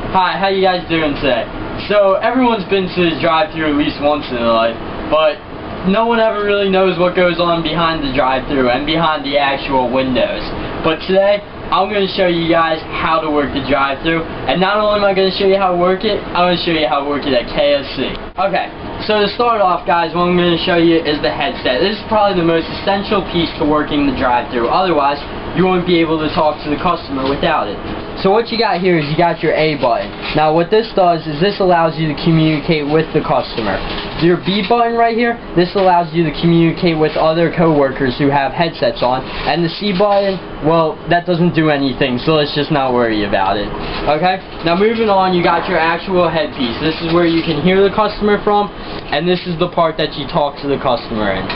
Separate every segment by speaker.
Speaker 1: Hi, how you guys doing today? So everyone's been to the drive-thru at least once in their life, but no one ever really knows what goes on behind the drive-thru and behind the actual windows. But today, I'm going to show you guys how to work the drive-thru, and not only am I going to show you how to work it, I'm going to show you how to work it at KFC. Okay, so to start off, guys, what I'm going to show you is the headset. This is probably the most essential piece to working the drive-thru. Otherwise, you won't be able to talk to the customer without it. So what you got here is you got your A button. Now what this does is this allows you to communicate with the customer. Your B button right here, this allows you to communicate with other coworkers who have headsets on. And the C button, well, that doesn't do anything, so let's just not worry about it. Okay? Now moving on, you got your actual headpiece. This is where you can hear the customer from, and this is the part that you talk to the customer in.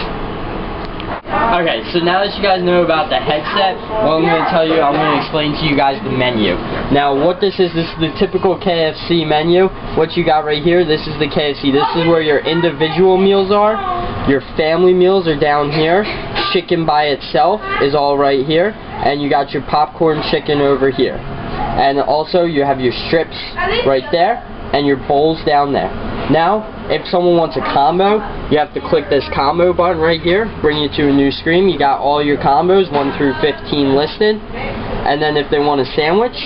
Speaker 1: Okay, so now that you guys know about the headset, what I'm going to tell you, I'm going to explain to you guys the menu. Now, what this is the typical KFC menu. What you got right here, this is the KFC. This is where your individual meals are. Your family meals are down here. Chicken by itself is all right here. And you got your popcorn chicken over here. And also, you have your strips right there, and your bowls down there. Now, if someone wants a combo, you have to click this combo button right here, bring you to a new screen. You got all your combos, 1 through 15 listed. And then if they want a sandwich,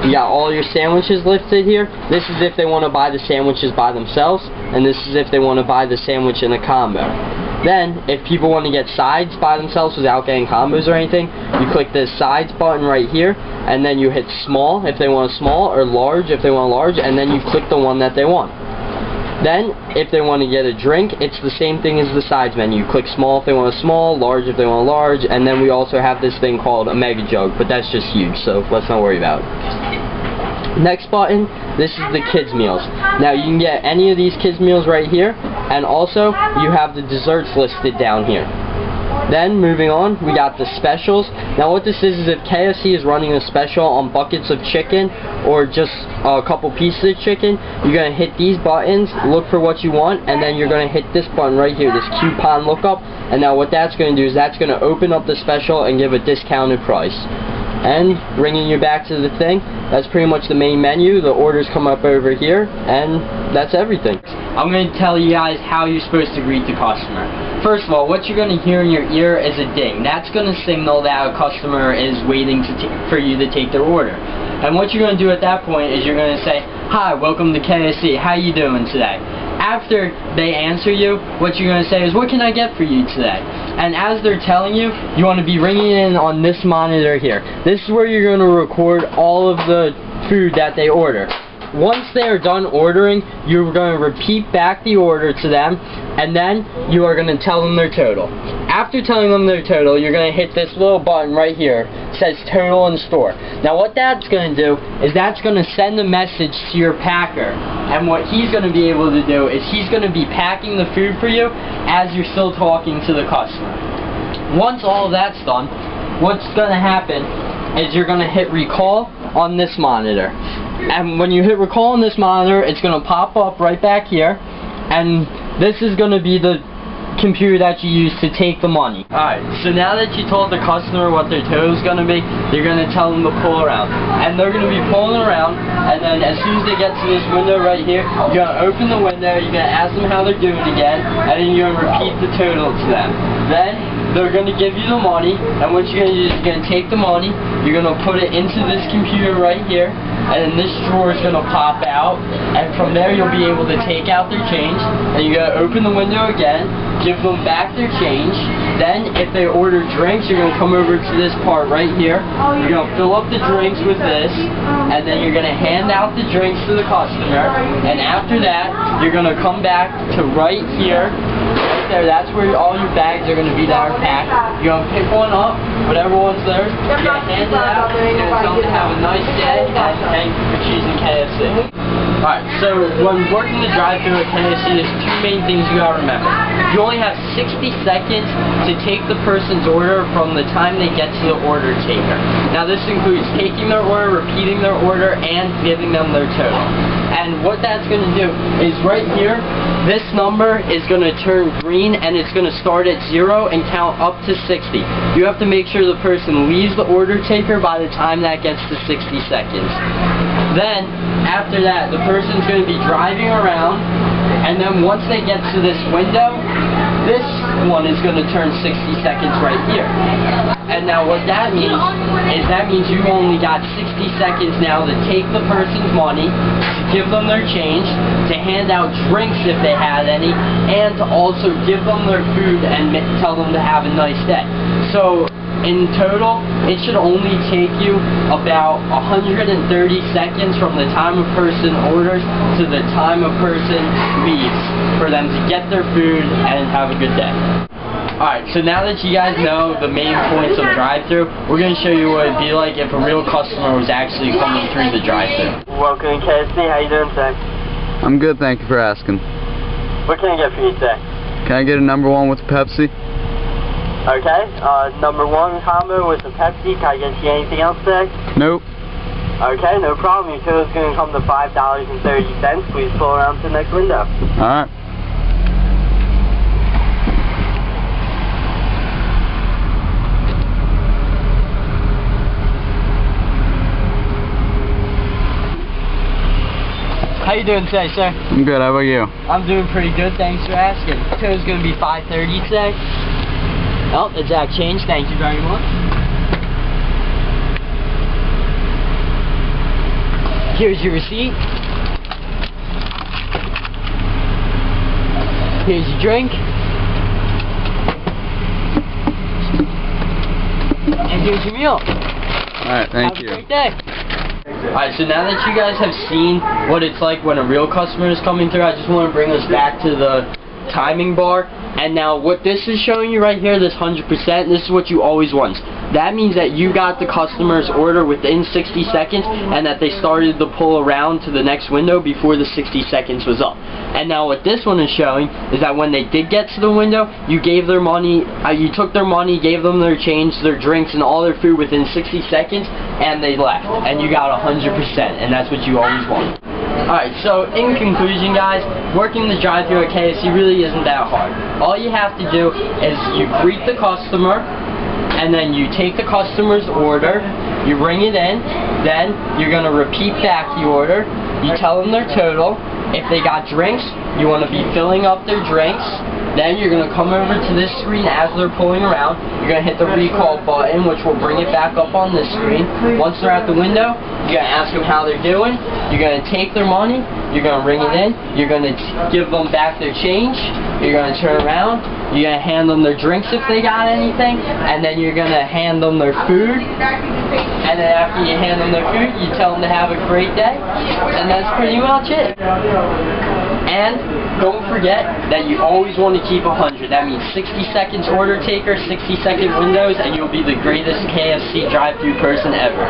Speaker 1: you got all your sandwiches listed here. This is if they want to buy the sandwiches by themselves, and this is if they want to buy the sandwich in a combo. Then, if people want to get sides by themselves without getting combos or anything, you click this sides button right here, and then you hit small if they want a small, or large if they want a large, and then you click the one that they want. Then, if they want to get a drink, it's the same thing as the sides menu. You click small if they want a small, large if they want a large, and then we also have this thing called a mega jug, but that's just huge, so let's not worry about it. Next button, this is the kids meals. Now you can get any of these kids meals right here, and also you have the desserts listed down here. Then moving on, we got the specials. Now what this is if KFC is running a special on buckets of chicken or just a couple pieces of chicken, you're going to hit these buttons, look for what you want, and then you're going to hit this button right here, this coupon lookup. And now what that's going to do is that's going to open up the special and give a discounted price. And bringing you back to the thing, that's pretty much the main menu. The orders come up over here, and that's everything. I'm going to tell you guys how you're supposed to greet the customer. First of all, what you're going to hear in your ear is a ding. That's going to signal that a customer is waiting for you to take their order. And what you're going to do at that point is you're going to say, "Hi, welcome to KFC. How you doing today?" After they answer you, what you're going to say is, "What can I get for you today?" And as they're telling you, you want to be ringing in on this monitor here. This is where you're going to record all of the food that they order. Once they are done ordering, you're going to repeat back the order to them, and then you are going to tell them their total. After telling them their total, you're going to hit this little button right here. It says total in store. Now what that's going to do is that's going to send a message to your packer, and what he's going to be able to do is he's going to be packing the food for you as you're still talking to the customer. Once all of that's done, what's going to happen is you're going to hit recall on this monitor. And when you hit recall on this monitor, it's going to pop up right back here, and this is going to be the computer that you use to take the money. Alright, so now that you told the customer what their total is going to be, you're going to tell them to pull around. And they're going to be pulling around, and then as soon as they get to this window right here, you're going to open the window, you're going to ask them how they're doing again, and then you're going to repeat the total to them. Then, they're going to give you the money, and what you're going to do is you're going to take the money, you're going to put it into this computer right here, and then this drawer is going to pop out, and from there you'll be able to take out their change, and you're going to open the window again, give them back their change. Then if they order drinks, you're going to come over to this part right here, you're going to fill up the drinks with this, and then you're going to hand out the drinks to the customer, and after that you're going to come back to right here, right there, that's where all your bags are going to be that are packed. You're going to pick one up, whatever one's there, you're going to hand it out, you're going to tell them to have a nice day, and thank you for choosing KFC. Alright, so when working the drive-thru at KFC, there's two main things you gotta remember. You only have 60 seconds to take the person's order from the time they get to the order taker. Now this includes taking their order, repeating their order, and giving them their total. And what that's going to do is right here, this number is going to turn green, and it's going to start at 0 and count up to 60. You have to make sure the person leaves the order taker by the time that gets to 60 seconds. Then, after that, the person's going to be driving around, and then once they get to this window, this one is going to turn 60 seconds right here. And now what that means is you only got 60 seconds now to take the person's money, to give them their change, to hand out drinks if they had any, and to also give them their food and tell them to have a nice day. So in total, it should only take you about 130 seconds from the time a person orders to the time a person leaves for them to get their food and have a good day. Alright, so now that you guys know the main points of drive-thru, we're going to show you what it'd be like if a real customer was actually coming through the drive-thru.
Speaker 2: Welcome to KFC, how you doing today?
Speaker 3: I'm good, thank you for asking.
Speaker 2: What can I get for you today?
Speaker 3: Can I get a number one with a Pepsi?
Speaker 2: Okay, number one combo with a Pepsi. Can I get you anything else today?
Speaker 3: Nope.
Speaker 2: Okay, no problem. Your total is going to come to $5.30. Please pull around to the next window.
Speaker 3: Alright.
Speaker 1: How you doing today, sir?
Speaker 3: I'm good, how about you?
Speaker 1: I'm doing pretty good, thanks for asking. Total's going to be $5.30 today. Oh, exact change, thank you very much. Here's your receipt. Here's your drink. And here's your meal.
Speaker 3: Alright, thank you.
Speaker 1: Have a great day. Alright, so now that you guys have seen what it's like when a real customer is coming through, I just want to bring us back to the timing bar. And now what this is showing you right here, this 100%, this is what you always want. That means that you got the customer's order within 60 seconds and that they started to pull around to the next window before the 60 seconds was up. And now what this one is showing is that when they did get to the window, you gave their money, you took their money, gave them their change, their drinks, and all their food within 60 seconds, and they left. And you got 100%, and that's what you always want. Alright, so in conclusion, guys, working the drive-thru at KFC really isn't that hard. All you have to do is you greet the customer, and then you take the customer's order, you bring it in, then you're going to repeat back the order, you tell them their total. If they got drinks, you want to be filling up their drinks. Then you're going to come over to this screen as they're pulling around. You're going to hit the recall button, which will bring it back up on this screen. Once they're at the window, you're going to ask them how they're doing. You're going to take their money. You're going to ring it in. You're going to give them back their change. You're going to turn around. You're going to hand them their drinks if they got anything. And then you're going to hand them their food. And then after you hand them their food, you tell them to have a great day. And that's pretty much it. And don't forget that you always want to keep 100. That means 60 seconds order taker, 60-second windows, and you'll be the greatest KFC drive-thru person ever.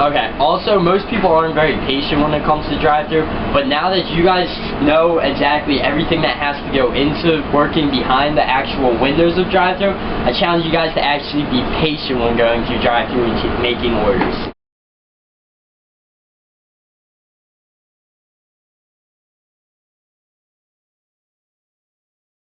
Speaker 1: Okay, also most people aren't very patient when it comes to drive-thru, but now that you guys know exactly everything that has to go into working behind the actual windows of drive-thru, I challenge you guys to actually be patient when going through drive-thru and making orders.